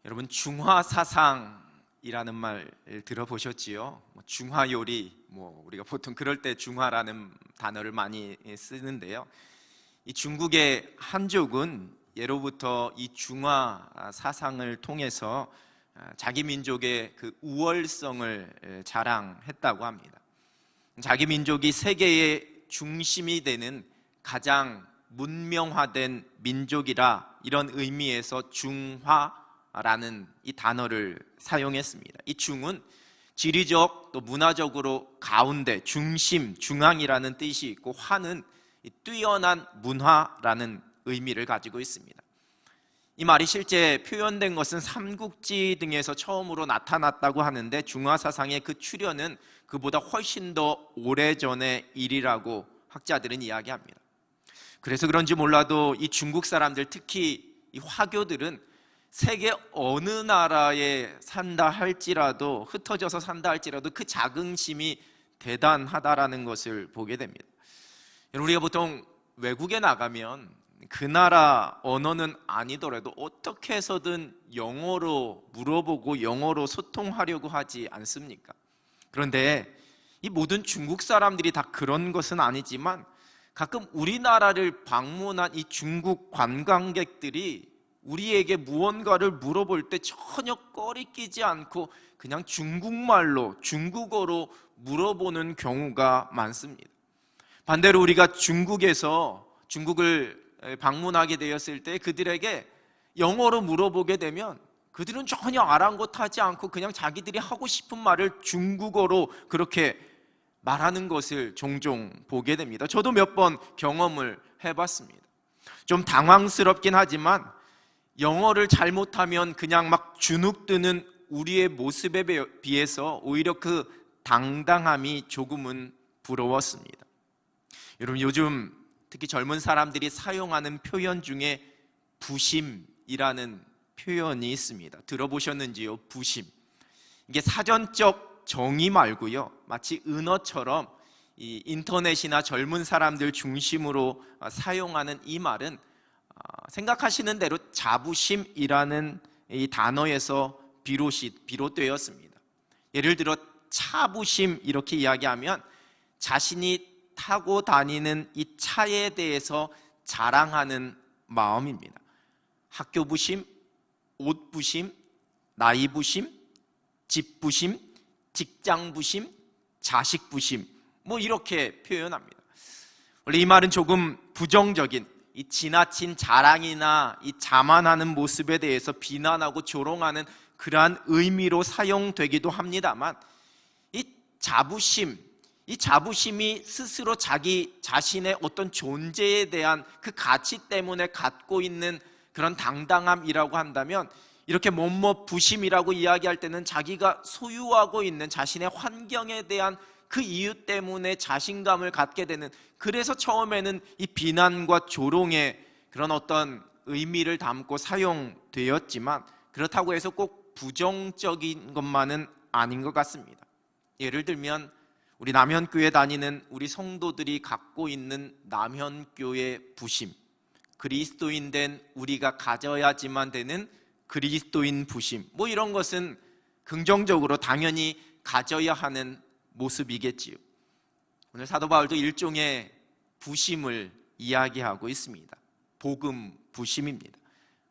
여러분, 중화사상이라는 말 들어보셨지요? 중화요리, 우리가 보통 그럴 때 중화라는 단어를 많이 쓰는데요. 이 중국의 한족은 예로부터 이 중화사상을 통해서 자기 민족의 그 우월성을 자랑했다고 합니다. 자기 민족이 세계의 중심이 되는 가장 문명화된 민족이라 이런 의미에서 중화라는 이 단어를 사용했습니다. 이 중은 지리적 또 문화적으로 가운데, 중심, 중앙이라는 뜻이 있고, 화는 뛰어난 문화라는 의미를 가지고 있습니다. 이 말이 실제 표현된 것은 삼국지 등에서 처음으로 나타났다고 하는데, 중화사상의 그 출현은 그보다 훨씬 더 오래전의 일이라고 학자들은 이야기합니다. 그래서 그런지 몰라도 이 중국 사람들, 특히 이 화교들은 세계 어느 나라에 산다 할지라도, 흩어져서 산다 할지라도 그 자긍심이 대단하다라는 것을 보게 됩니다. 우리가 보통 외국에 나가면 그 나라 언어는 아니더라도 어떻게 해서든 영어로 물어보고 영어로 소통하려고 하지 않습니까? 그런데 이 모든 중국 사람들이 다 그런 것은 아니지만, 가끔 우리나라를 방문한 이 중국 관광객들이 우리에게 무언가를 물어볼 때 전혀 꺼리끼지 않고 그냥 중국말로, 중국어로 물어보는 경우가 많습니다. 반대로 우리가 중국을 방문하게 되었을 때 그들에게 영어로 물어보게 되면 그들은 전혀 아랑곳하지 않고 그냥 자기들이 하고 싶은 말을 중국어로 그렇게 말하는 것을 종종 보게 됩니다. 저도 몇 번 경험을 해봤습니다. 좀 당황스럽긴 하지만 영어를 잘못하면 그냥 막 주눅드는 우리의 모습에 비해서 오히려 그 당당함이 조금은 부러웠습니다. 여러분, 요즘 특히 젊은 사람들이 사용하는 표현 중에 부심이라는 표현이 있습니다. 들어보셨는지요? 부심. 이게 사전적 정의 말고요, 마치 은어처럼 이 인터넷이나 젊은 사람들 중심으로 사용하는 이 말은 생각하시는 대로 자부심이라는 이 단어에서 비롯되었습니다. 예를 들어 차부심 이렇게 이야기하면 자신이 타고 다니는 이 차에 대해서 자랑하는 마음입니다. 학교부심, 옷부심, 나이부심, 집부심, 직장부심, 자식부심, 이렇게 표현합니다. 원래 이 말은 조금 부정적인, 이 지나친 자랑이나 이 자만하는 모습에 대해서 비난하고 조롱하는 그러한 의미로 사용되기도 합니다만, 이 자부심이 스스로 자기 자신의 어떤 존재에 대한 그 가치 때문에 갖고 있는 그런 당당함이라고 한다면, 이렇게 부심이라고 이야기할 때는 자기가 소유하고 있는 자신의 환경에 대한 그 이유 때문에 자신감을 갖게 되는, 그래서 처음에는 이 비난과 조롱의 그런 어떤 의미를 담고 사용되었지만, 그렇다고 해서 꼭 부정적인 것만은 아닌 것 같습니다. 예를 들면 우리 남현교회 다니는 우리 성도들이 갖고 있는 남현교회 부심, 그리스도인 된 우리가 가져야지만 되는 그리스도인 부심, 이런 것은 긍정적으로 당연히 가져야 하는 모습이겠지요. 오늘 사도 바울도 일종의 부심을 이야기하고 있습니다. 복음 부심입니다.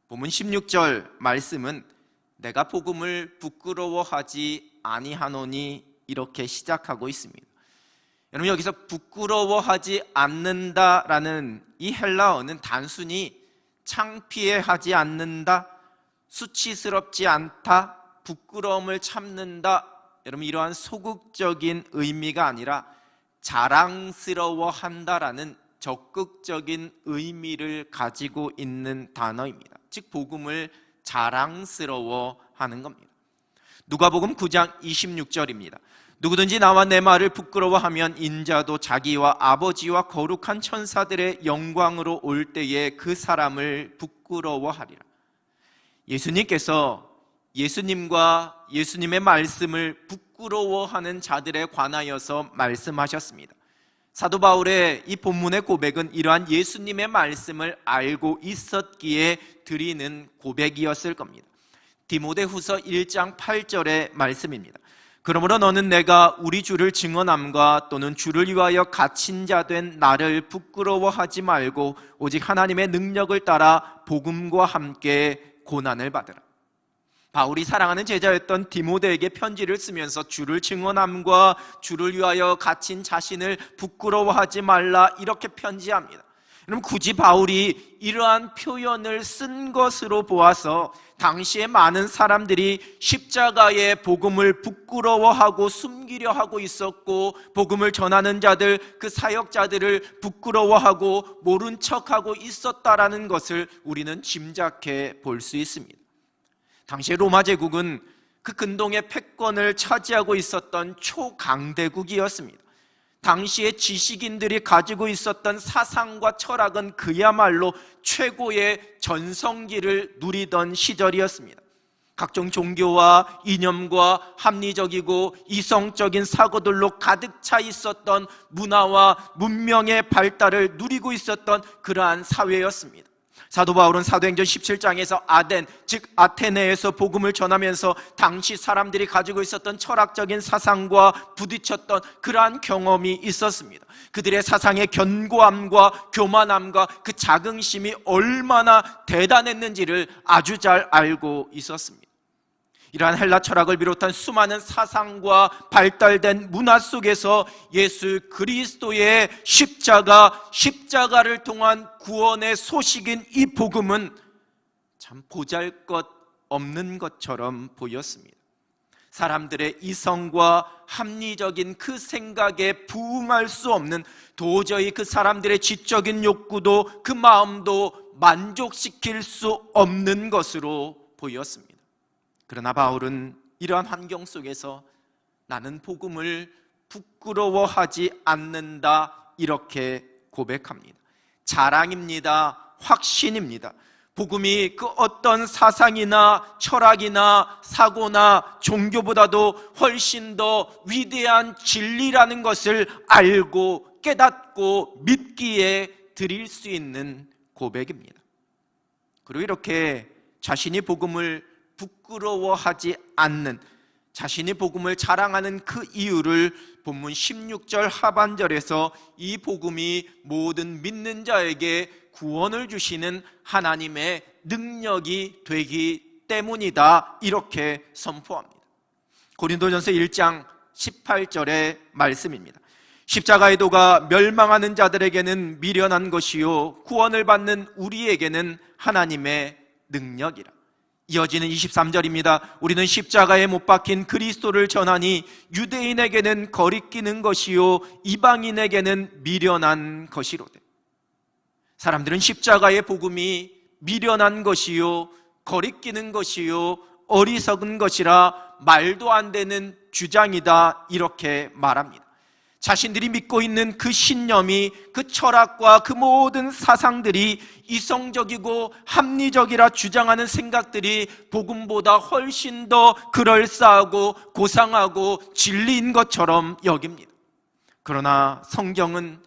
본문 16절 말씀은 내가 복음을 부끄러워하지 아니하노니 이렇게 시작하고 있습니다. 여러분, 여기서 부끄러워하지 않는다라는 이 헬라어는 단순히 창피해하지 않는다, 수치스럽지 않다, 부끄러움을 참는다, 여러분, 이러한 소극적인 의미가 아니라 자랑스러워한다라는 적극적인 의미를 가지고 있는 단어입니다. 즉, 복음을 자랑스러워하는 겁니다. 누가복음 9장 26절입니다. 누구든지 나와 내 말을 부끄러워하면 인자도 자기와 아버지와 거룩한 천사들의 영광으로 올 때에 그 사람을 부끄러워하리라. 예수님께서 예수님과 예수님의 말씀을 부끄러워하는 자들에 관하여서 말씀하셨습니다. 사도 바울의 이 본문의 고백은 이러한 예수님의 말씀을 알고 있었기에 드리는 고백이었을 겁니다. 디모데후서 1장 8절의 말씀입니다. 그러므로 너는 내가 우리 주를 증언함과 또는 주를 위하여 갇힌 자 된 나를 부끄러워하지 말고 오직 하나님의 능력을 따라 복음과 함께 고난을 받으라. 바울이 사랑하는 제자였던 디모데에게 편지를 쓰면서 주를 증언함과 주를 위하여 갇힌 자신을 부끄러워하지 말라 이렇게 편지합니다. 그럼 굳이 바울이 이러한 표현을 쓴 것으로 보아서 당시에 많은 사람들이 십자가의 복음을 부끄러워하고 숨기려 하고 있었고, 복음을 전하는 자들, 그 사역자들을 부끄러워하고 모른 척하고 있었다라는 것을 우리는 짐작해 볼 수 있습니다. 당시에 로마 제국은 그 근동의 패권을 차지하고 있었던 초강대국이었습니다. 당시에 지식인들이 가지고 있었던 사상과 철학은 그야말로 최고의 전성기를 누리던 시절이었습니다. 각종 종교와 이념과 합리적이고 이성적인 사고들로 가득 차 있었던 문화와 문명의 발달을 누리고 있었던 그러한 사회였습니다. 사도 바울은 사도행전 17장에서 아덴, 즉 아테네에서 복음을 전하면서 당시 사람들이 가지고 있었던 철학적인 사상과 부딪혔던 그러한 경험이 있었습니다. 그들의 사상의 견고함과 교만함과 그 자긍심이 얼마나 대단했는지를 아주 잘 알고 있었습니다. 이러한 헬라 철학을 비롯한 수많은 사상과 발달된 문화 속에서 예수 그리스도의 십자가를 통한 구원의 소식인 이 복음은 참 보잘것없는 것처럼 보였습니다. 사람들의 이성과 합리적인 그 생각에 부응할 수 없는, 도저히 그 사람들의 지적인 욕구도 그 마음도 만족시킬 수 없는 것으로 보였습니다. 그러나 바울은 이러한 환경 속에서 나는 복음을 부끄러워하지 않는다 이렇게 고백합니다. 자랑입니다. 확신입니다. 복음이 그 어떤 사상이나 철학이나 사고나 종교보다도 훨씬 더 위대한 진리라는 것을 알고 깨닫고 믿기에 드릴 수 있는 고백입니다. 그리고 이렇게 자신이 복음을 부끄러워하지 않는, 자신이 복음을 자랑하는 그 이유를 본문 16절 하반절에서 이 복음이 모든 믿는 자에게 구원을 주시는 하나님의 능력이 되기 때문이다 이렇게 선포합니다. 고린도전서 1장 18절의 말씀입니다. 십자가의 도가 멸망하는 자들에게는 미련한 것이요 구원을 받는 우리에게는 하나님의 능력이라. 이어지는 23절입니다. 우리는 십자가에 못 박힌 그리스도를 전하니 유대인에게는 거리끼는 것이요 이방인에게는 미련한 것이로되. 사람들은 십자가의 복음이 미련한 것이요 거리끼는 것이요 어리석은 것이라 말도 안 되는 주장이다 이렇게 말합니다. 자신들이 믿고 있는 그 신념이, 그 철학과 그 모든 사상들이 이성적이고 합리적이라 주장하는 생각들이 복음보다 훨씬 더 그럴싸하고 고상하고 진리인 것처럼 여깁니다. 그러나 성경은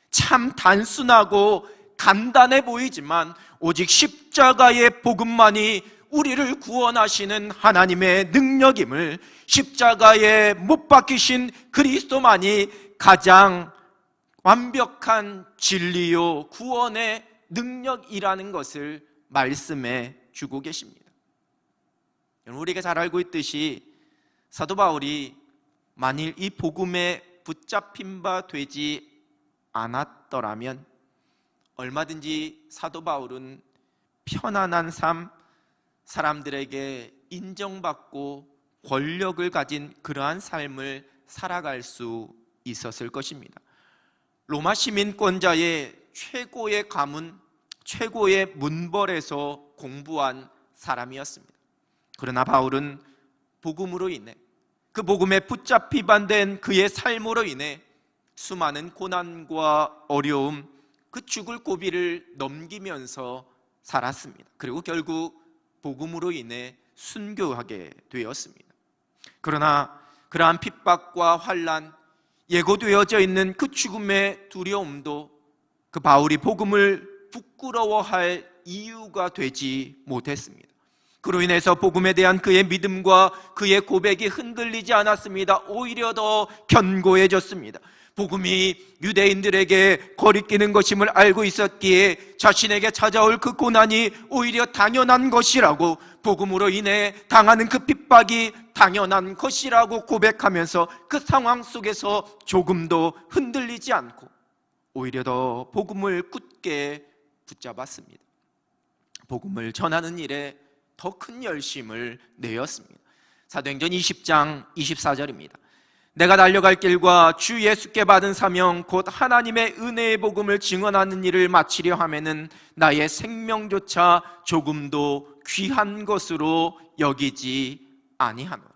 참 단순하고 간단해 보이지만 오직 십자가의 복음만이 우리를 구원하시는 하나님의 능력임을, 십자가에 못 박히신 그리스도만이 가장 완벽한 진리요 구원의 능력이라는 것을 말씀해 주고 계십니다. 우리가 잘 알고 있듯이 사도 바울이 만일 이 복음에 붙잡힌 바 되지 않았더라면 얼마든지 사도 바울은 편안한 삶, 사람들에게 인정받고 권력을 가진 그러한 삶을 살아갈 수 있었을 것입니다. 로마 시민권자의 최고의 가문, 최고의 문벌에서 공부한 사람이었습니다. 그러나 바울은 복음으로 인해, 그 복음에 붙잡히만 된 그의 삶으로 인해 수많은 고난과 어려움, 그 죽을 고비를 넘기면서 살았습니다. 그리고 결국 복음으로 인해 순교하게 되었습니다. 그러나 그러한 핍박과 환난, 예고되어져 있는 그 죽음의 두려움도 그 바울이 복음을 부끄러워할 이유가 되지 못했습니다. 그로 인해서 복음에 대한 그의 믿음과 그의 고백이 흔들리지 않았습니다. 오히려 더 견고해졌습니다. 복음이 유대인들에게 거리끼는 것임을 알고 있었기에 자신에게 찾아올 그 고난이 오히려 당연한 것이라고, 복음으로 인해 당하는 그 핍박이 당연한 것이라고 고백하면서 그 상황 속에서 조금도 흔들리지 않고 오히려 더 복음을 굳게 붙잡았습니다. 복음을 전하는 일에 더 큰 열심을 내었습니다. 사도행전 20장 24절입니다. 내가 달려갈 길과 주 예수께 받은 사명 곧 하나님의 은혜의 복음을 증언하는 일을 마치려 하면은 나의 생명조차 조금도 귀한 것으로 여기지 아니하노라.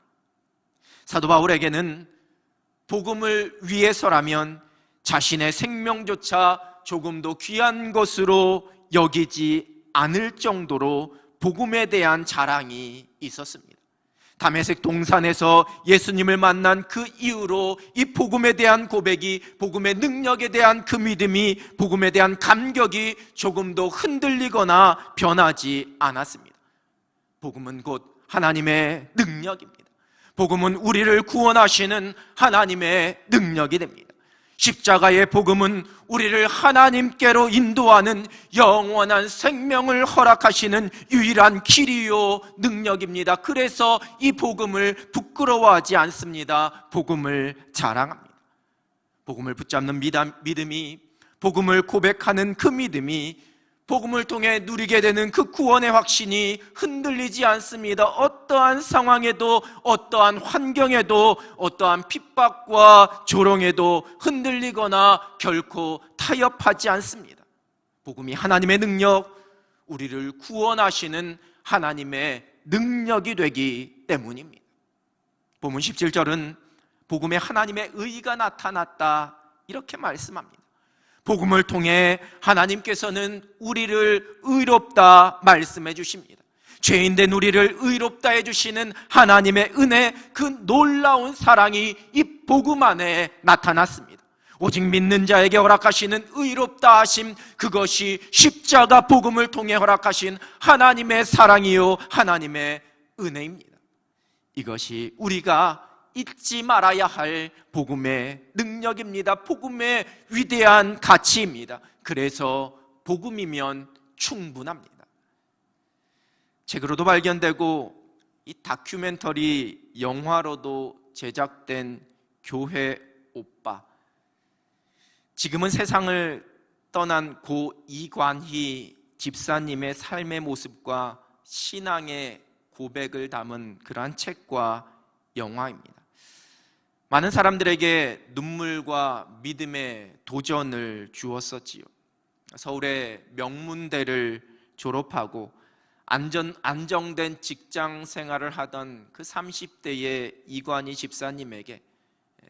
사도 바울에게는 복음을 위해서라면 자신의 생명조차 조금도 귀한 것으로 여기지 않을 정도로 복음에 대한 자랑이 있었습니다. 다메섹 동산에서 예수님을 만난 그 이후로 이 복음에 대한 고백이, 복음의 능력에 대한 그 믿음이, 복음에 대한 감격이 조금도 흔들리거나 변하지 않았습니다. 복음은 곧 하나님의 능력입니다. 복음은 우리를 구원하시는 하나님의 능력이 됩니다. 십자가의 복음은 우리를 하나님께로 인도하는 영원한 생명을 허락하시는 유일한 길이요 능력입니다. 그래서 이 복음을 부끄러워하지 않습니다. 복음을 자랑합니다. 복음을 붙잡는 믿음이, 복음을 고백하는 그 믿음이, 복음을 통해 누리게 되는 그 구원의 확신이 흔들리지 않습니다. 어떠한 상황에도, 어떠한 환경에도, 어떠한 핍박과 조롱에도 흔들리거나 결코 타협하지 않습니다. 복음이 하나님의 능력, 우리를 구원하시는 하나님의 능력이 되기 때문입니다. 본문 17절은 복음에 하나님의 의가 나타났다, 이렇게 말씀합니다. 복음을 통해 하나님께서는 우리를 의롭다 말씀해 주십니다. 죄인된 우리를 의롭다 해주시는 하나님의 은혜, 그 놀라운 사랑이 이 복음 안에 나타났습니다. 오직 믿는 자에게 허락하시는 의롭다 하심, 그것이 십자가 복음을 통해 허락하신 하나님의 사랑이요 하나님의 은혜입니다. 이것이 우리가 잊지 말아야 할 복음의 능력입니다. 복음의 위대한 가치입니다. 그래서 복음이면 충분합니다. 책으로도 발견되고 이 다큐멘터리 영화로도 제작된 교회 오빠, 지금은 세상을 떠난 고 이관희 집사님의 삶의 모습과 신앙의 고백을 담은 그러한 책과 영화입니다. 많은 사람들에게 눈물과 믿음의 도전을 주었었지요. 서울의 명문대를 졸업하고 안정된 직장 생활을 하던 그 30대의 이관희 집사님에게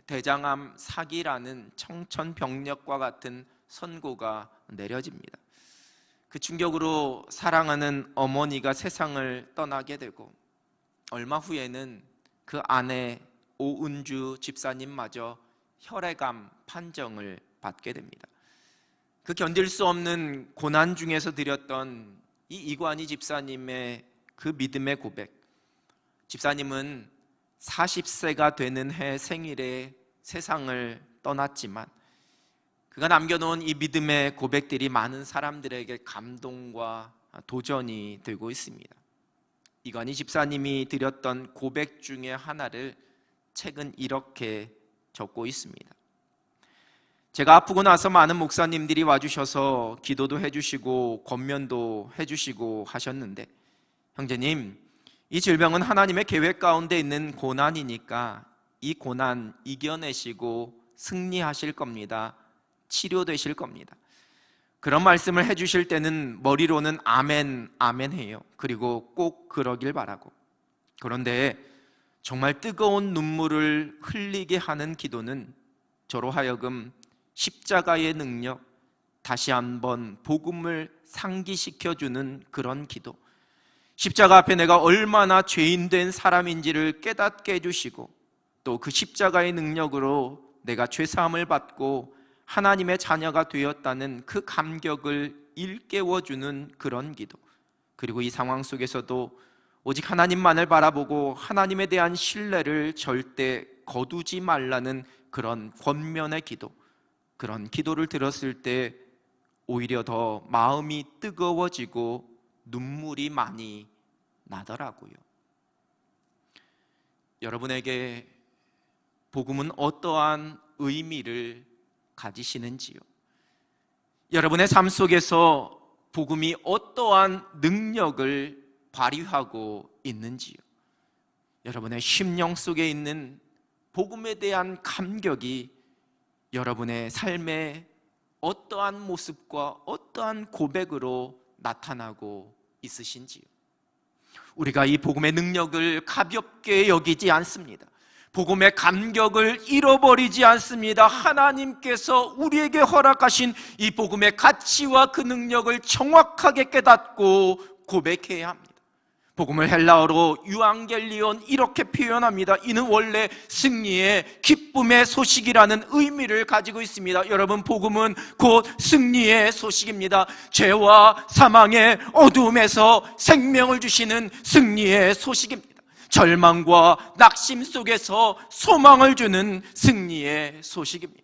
대장암 사기라는 청천벽력과 같은 선고가 내려집니다. 그 충격으로 사랑하는 어머니가 세상을 떠나게 되고, 얼마 후에는 그 아내 오은주 집사님마저 혈액암 판정을 받게 됩니다. 그 견딜 수 없는 고난 중에서 드렸던 이 이관희 집사님의 그 믿음의 고백, 집사님은 40세가 되는 해 생일에 세상을 떠났지만 그가 남겨놓은 이 믿음의 고백들이 많은 사람들에게 감동과 도전이 되고 있습니다. 이관희 집사님이 드렸던 고백 중에 하나를 책은 이렇게 적고 있습니다. 제가 아프고 나서 많은 목사님들이 와주셔서 기도도 해주시고 권면도 해주시고 하셨는데, 형제님, 이 질병은 하나님의 계획 가운데 있는 고난이니까 이 고난 이겨내시고 승리하실 겁니다. 치료되실 겁니다. 그런 말씀을 해주실 때는 머리로는 아멘, 아멘 해요. 그리고 꼭 그러길 바라고. 그런데 정말 뜨거운 눈물을 흘리게 하는 기도는 저로 하여금 십자가의 능력, 다시 한번 복음을 상기시켜주는 그런 기도, 십자가 앞에 내가 얼마나 죄인된 사람인지를 깨닫게 해주시고, 또 그 십자가의 능력으로 내가 죄사함을 받고 하나님의 자녀가 되었다는 그 감격을 일깨워주는 그런 기도, 그리고 이 상황 속에서도 오직 하나님만을 바라보고 하나님에 대한 신뢰를 절대 거두지 말라는 그런 권면의 기도, 그런 기도를 들었을 때 오히려 더 마음이 뜨거워지고 눈물이 많이 나더라고요. 여러분에게 복음은 어떠한 의미를 가지시는지요? 여러분의 삶 속에서 복음이 어떠한 능력을 발휘하고 있는지요? 여러분의 심령 속에 있는 복음에 대한 감격이 여러분의 삶의 어떠한 모습과 어떠한 고백으로 나타나고 있으신지요? 우리가 이 복음의 능력을 가볍게 여기지 않습니다. 복음의 감격을 잃어버리지 않습니다. 하나님께서 우리에게 허락하신 이 복음의 가치와 그 능력을 정확하게 깨닫고 고백해야 합니다. 복음을 헬라어로 유앙겔리온 이렇게 표현합니다. 이는 원래 승리의 기쁨의 소식이라는 의미를 가지고 있습니다. 여러분, 복음은 곧 승리의 소식입니다. 죄와 사망의 어둠에서 생명을 주시는 승리의 소식입니다. 절망과 낙심 속에서 소망을 주는 승리의 소식입니다.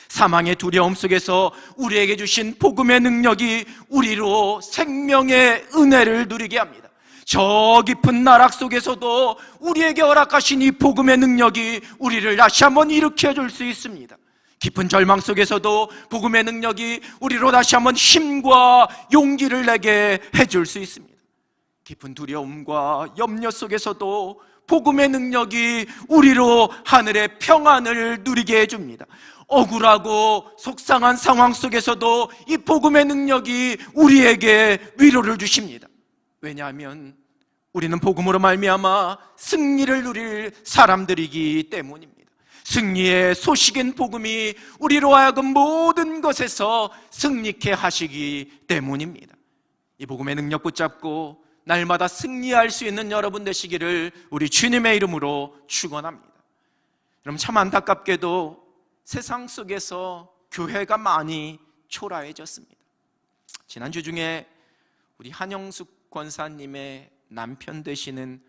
사망의 두려움 속에서 우리에게 주신 복음의 능력이 우리로 생명의 은혜를 누리게 합니다. 저 깊은 나락 속에서도 우리에게 허락하신 이 복음의 능력이 우리를 다시 한번 일으켜 줄 수 있습니다. 깊은 절망 속에서도 복음의 능력이 우리로 다시 한번 힘과 용기를 내게 해줄 수 있습니다. 깊은 두려움과 염려 속에서도 복음의 능력이 우리로 하늘의 평안을 누리게 해줍니다. 억울하고 속상한 상황 속에서도 이 복음의 능력이 우리에게 위로를 주십니다. 왜냐하면 우리는 복음으로 말미암아 승리를 누릴 사람들이기 때문입니다. 승리의 소식인 복음이 우리로 하여금 모든 것에서 승리케 하시기 때문입니다. 이 복음의 능력 붙잡고 날마다 승리할 수 있는 여러분 되시기를 우리 주님의 이름으로 축원합니다. 여러분, 참 안타깝게도 세상 속에서 교회가 많이 초라해졌습니다. 지난주 중에 우리 한영숙 권사님의 남편 되시는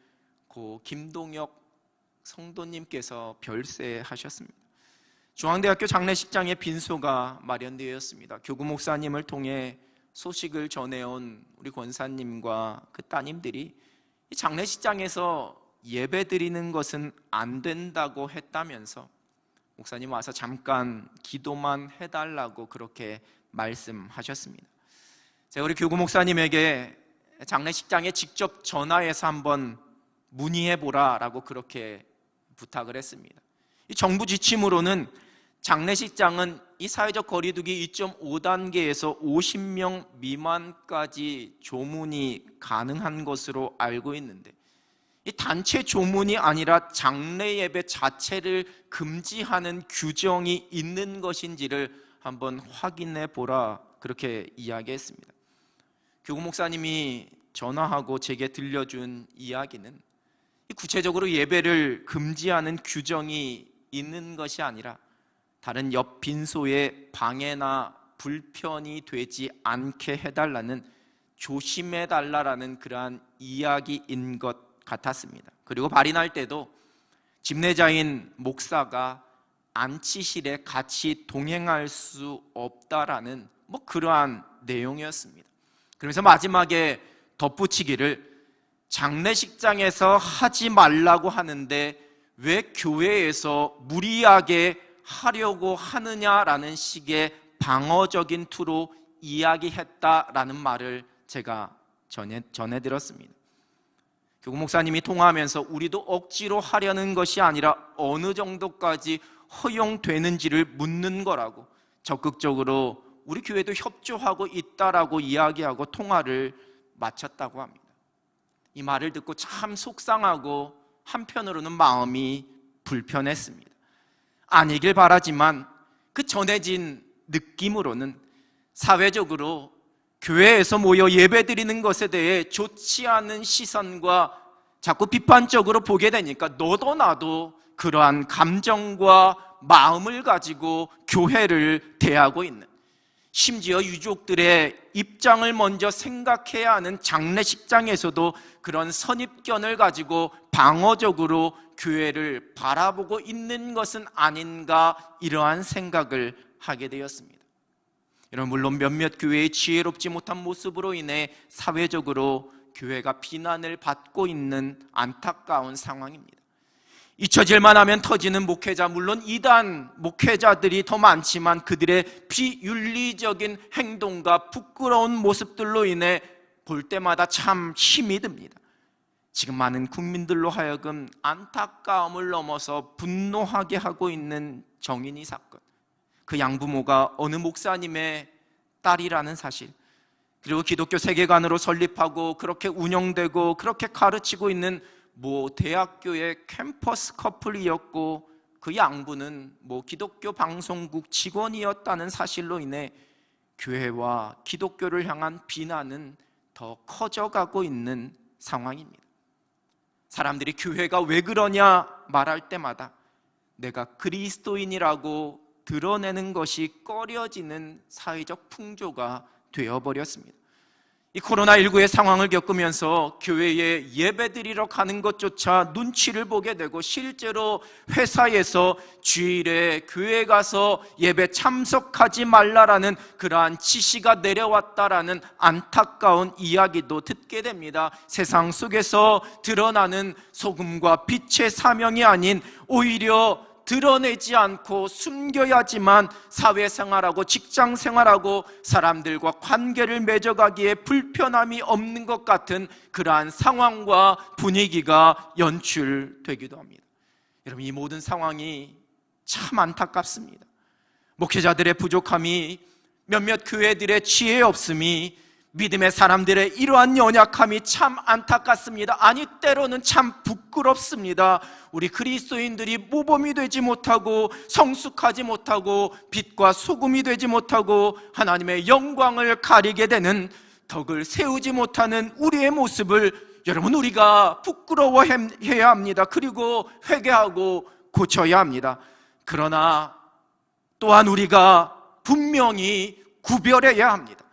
고 김동혁 성도님께서 별세하셨습니다. 중앙대학교 장례식장에 빈소가 마련되었습니다. 교구 목사님을 통해 소식을 전해온 우리 권사님과 그 따님들이 이 장례식장에서 예배 드리는 것은 안 된다고 했다면서 목사님 와서 잠깐 기도만 해달라고 그렇게 말씀하셨습니다. 제가 우리 교구 목사님에게 장례식장에 직접 전화해서 한번 문의해보라라고 그렇게 부탁을 했습니다. 이 정부 지침으로는 장례식장은 이 사회적 거리두기 2.5단계에서 50명 미만까지 조문이 가능한 것으로 알고 있는데, 이 단체 조문이 아니라 장례 예배 자체를 금지하는 규정이 있는 것인지를 한번 확인해 보라, 그렇게 이야기했습니다. 교구 목사님이 전화하고 제게 들려준 이야기는 구체적으로 예배를 금지하는 규정이 있는 것이 아니라 다른 옆 빈소에 방해나 불편이 되지 않게 해달라는, 조심해달라는 그러한 이야기인 것 같았습니다. 그리고 발인할 때도 집례자인 목사가 안치실에 같이 동행할 수 없다라는 그러한 내용이었습니다. 그래서 마지막에 덧붙이기를, 장례식장에서 하지 말라고 하는데 왜 교회에서 무리하게 하려고 하느냐라는 식의 방어적인 투로 이야기했다라는 말을 제가 전해드렸습니다. 교구 목사님이 통화하면서 우리도 억지로 하려는 것이 아니라 어느 정도까지 허용되는지를 묻는 거라고, 적극적으로 우리 교회도 협조하고 있다라고 이야기하고 통화를 마쳤다고 합니다. 이 말을 듣고 참 속상하고 한편으로는 마음이 불편했습니다. 아니길 바라지만 그 전해진 느낌으로는 사회적으로 교회에서 모여 예배드리는 것에 대해 좋지 않은 시선과 자꾸 비판적으로 보게 되니까 너도 나도 그러한 감정과 마음을 가지고 교회를 대하고 있는, 심지어 유족들의 입장을 먼저 생각해야 하는 장례식장에서도 그런 선입견을 가지고 방어적으로 교회를 바라보고 있는 것은 아닌가, 이러한 생각을 하게 되었습니다. 여러분, 물론 몇몇 교회의 지혜롭지 못한 모습으로 인해 사회적으로 교회가 비난을 받고 있는 안타까운 상황입니다. 잊혀질만 하면 터지는 목회자, 물론 이단 목회자들이 더 많지만 그들의 비윤리적인 행동과 부끄러운 모습들로 인해 볼 때마다 참 힘이 듭니다. 지금 많은 국민들로 하여금 안타까움을 넘어서 분노하게 하고 있는 정인이 사건, 그 양부모가 어느 목사님의 딸이라는 사실, 그리고 기독교 세계관으로 설립하고 그렇게 운영되고 그렇게 가르치고 있는 모 대학교의 캠퍼스 커플이었고, 그 양부는 모 기독교 방송국 직원이었다는 사실로 인해 교회와 기독교를 향한 비난은 더 커져가고 있는 상황입니다. 사람들이 교회가 왜 그러냐 말할 때마다 내가 그리스도인이라고 드러내는 것이 꺼려지는 사회적 풍조가 되어버렸습니다. 이 코로나19의 상황을 겪으면서 교회에 예배드리러 가는 것조차 눈치를 보게 되고, 실제로 회사에서 주일에 교회 가서 예배 참석하지 말라라는 그러한 지시가 내려왔다라는 안타까운 이야기도 듣게 됩니다. 세상 속에서 드러나는 소금과 빛의 사명이 아닌 오히려 드러내지 않고 숨겨야지만 사회생활하고 직장생활하고 사람들과 관계를 맺어가기에 불편함이 없는 것 같은 그러한 상황과 분위기가 연출되기도 합니다. 여러분, 이 모든 상황이 참 안타깝습니다. 목회자들의 부족함이, 몇몇 교회들의 지혜 없음이, 믿음의 사람들의 이러한 연약함이 참 안타깝습니다. 아니, 때로는 참 부끄럽습니다. 우리 그리스도인들이 모범이 되지 못하고 성숙하지 못하고 빛과 소금이 되지 못하고 하나님의 영광을 가리게 되는, 덕을 세우지 못하는 우리의 모습을 여러분, 우리가 부끄러워해야 합니다. 그리고 회개하고 고쳐야 합니다. 그러나 또한 우리가 분명히 구별해야 합니다.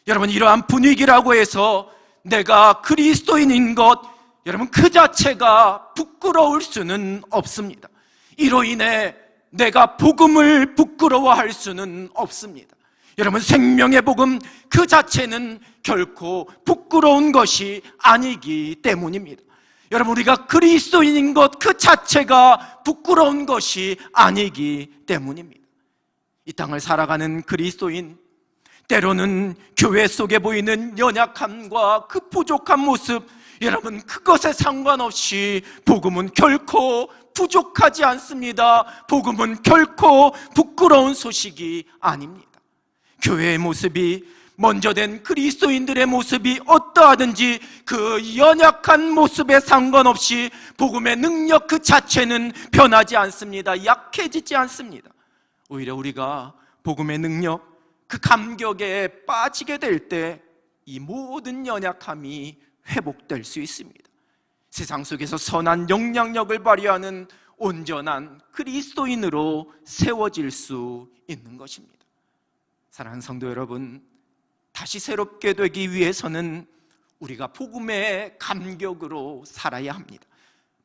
여러분, 이러한 분위기라고 해서 내가 그리스도인인 것, 여러분, 그 자체가 부끄러울 수는 없습니다. 이로 인해 내가 복음을 부끄러워할 수는 없습니다. 여러분, 생명의 복음 그 자체는 결코 부끄러운 것이 아니기 때문입니다. 여러분, 우리가 그리스도인인 것 그 자체가 부끄러운 것이 아니기 때문입니다. 이 땅을 살아가는 그리스도인, 때로는 교회 속에 보이는 연약함과 그 부족한 모습, 여러분, 그것에 상관없이 복음은 결코 부족하지 않습니다. 복음은 결코 부끄러운 소식이 아닙니다. 교회의 모습이, 먼저 된 그리스도인들의 모습이 어떠하든지 그 연약한 모습에 상관없이 복음의 능력 그 자체는 변하지 않습니다. 약해지지 않습니다. 오히려 우리가 복음의 능력, 그 감격에 빠지게 될 때 이 모든 연약함이 회복될 수 있습니다. 세상 속에서 선한 영향력을 발휘하는 온전한 그리스도인으로 세워질 수 있는 것입니다. 사랑하는 성도 여러분, 다시 새롭게 되기 위해서는 우리가 복음의 감격으로 살아야 합니다.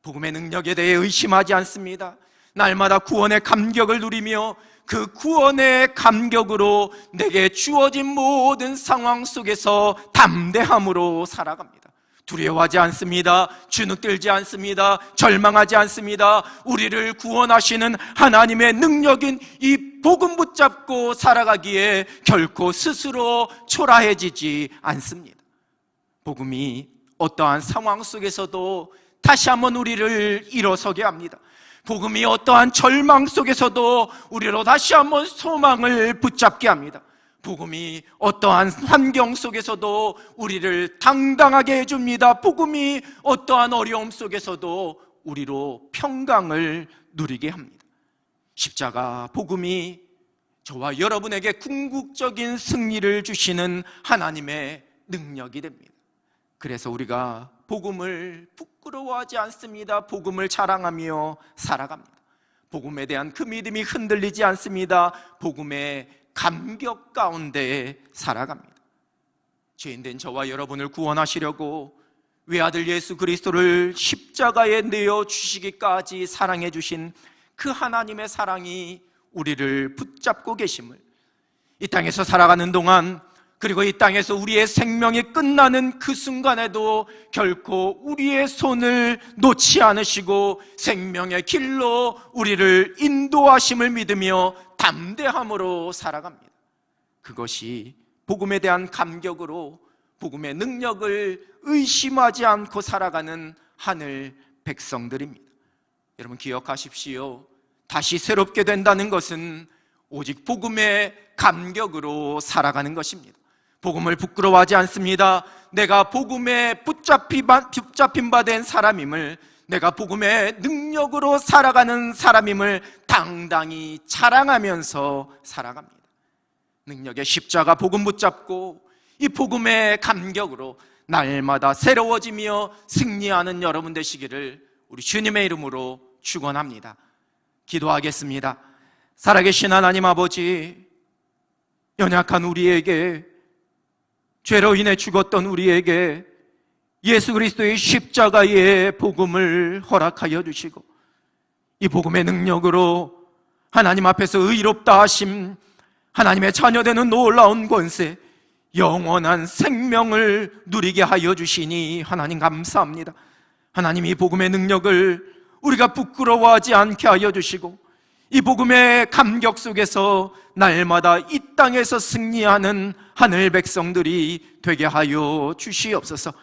복음의 능력에 대해 의심하지 않습니다. 날마다 구원의 감격을 누리며 그 구원의 감격으로 내게 주어진 모든 상황 속에서 담대함으로 살아갑니다. 두려워하지 않습니다. 주눅들지 않습니다. 절망하지 않습니다. 우리를 구원하시는 하나님의 능력인 이 복음 붙잡고 살아가기에 결코 스스로 초라해지지 않습니다. 복음이 어떠한 상황 속에서도 다시 한번 우리를 일어서게 합니다. 복음이 어떠한 절망 속에서도 우리로 다시 한번 소망을 붙잡게 합니다. 복음이 어떠한 환경 속에서도 우리를 당당하게 해줍니다. 복음이 어떠한 어려움 속에서도 우리로 평강을 누리게 합니다. 십자가 복음이 저와 여러분에게 궁극적인 승리를 주시는 하나님의 능력이 됩니다. 그래서 우리가 복음을 부끄러워하지 않습니다. 복음을 자랑하며 살아갑니다. 복음에 대한 그 믿음이 흔들리지 않습니다. 복음의 감격 가운데 살아갑니다. 죄인된 저와 여러분을 구원하시려고 외아들 예수 그리스도를 십자가에 내어주시기까지 사랑해 주신 그 하나님의 사랑이 우리를 붙잡고 계심을, 이 땅에서 살아가는 동안, 그리고 이 땅에서 우리의 생명이 끝나는 그 순간에도 결코 우리의 손을 놓지 않으시고 생명의 길로 우리를 인도하심을 믿으며 담대함으로 살아갑니다. 그것이 복음에 대한 감격으로 복음의 능력을 의심하지 않고 살아가는 하늘 백성들입니다. 여러분 기억하십시오. 다시 새롭게 된다는 것은 오직 복음의 감격으로 살아가는 것입니다. 복음을 부끄러워하지 않습니다. 내가 복음에 붙잡힌 바 된 사람임을, 내가 복음의 능력으로 살아가는 사람임을 당당히 자랑하면서 살아갑니다. 능력의 십자가 복음 붙잡고 이 복음의 감격으로 날마다 새로워지며 승리하는 여러분 되시기를 우리 주님의 이름으로 축원합니다. 기도하겠습니다. 살아계신 하나님 아버지, 연약한 우리에게, 죄로 인해 죽었던 우리에게 예수 그리스도의 십자가의 복음을 허락하여 주시고 이 복음의 능력으로 하나님 앞에서 의롭다 하심, 하나님의 자녀되는 놀라운 권세, 영원한 생명을 누리게 하여 주시니 하나님 감사합니다. 하나님, 이 복음의 능력을 우리가 부끄러워하지 않게 하여 주시고 이 복음의 감격 속에서 날마다 이 땅에서 승리하는 하늘 백성들이 되게 하여 주시옵소서.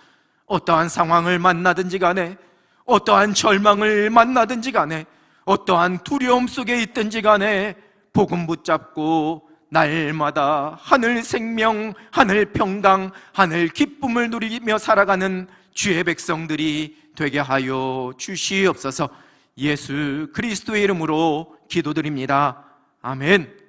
어떠한 상황을 만나든지 간에, 어떠한 절망을 만나든지 간에, 어떠한 두려움 속에 있든지 간에 복음 붙잡고 날마다 하늘 생명, 하늘 평강, 하늘 기쁨을 누리며 살아가는 주의 백성들이 되게 하여 주시옵소서. 예수 그리스도의 이름으로 기도드립니다. 아멘.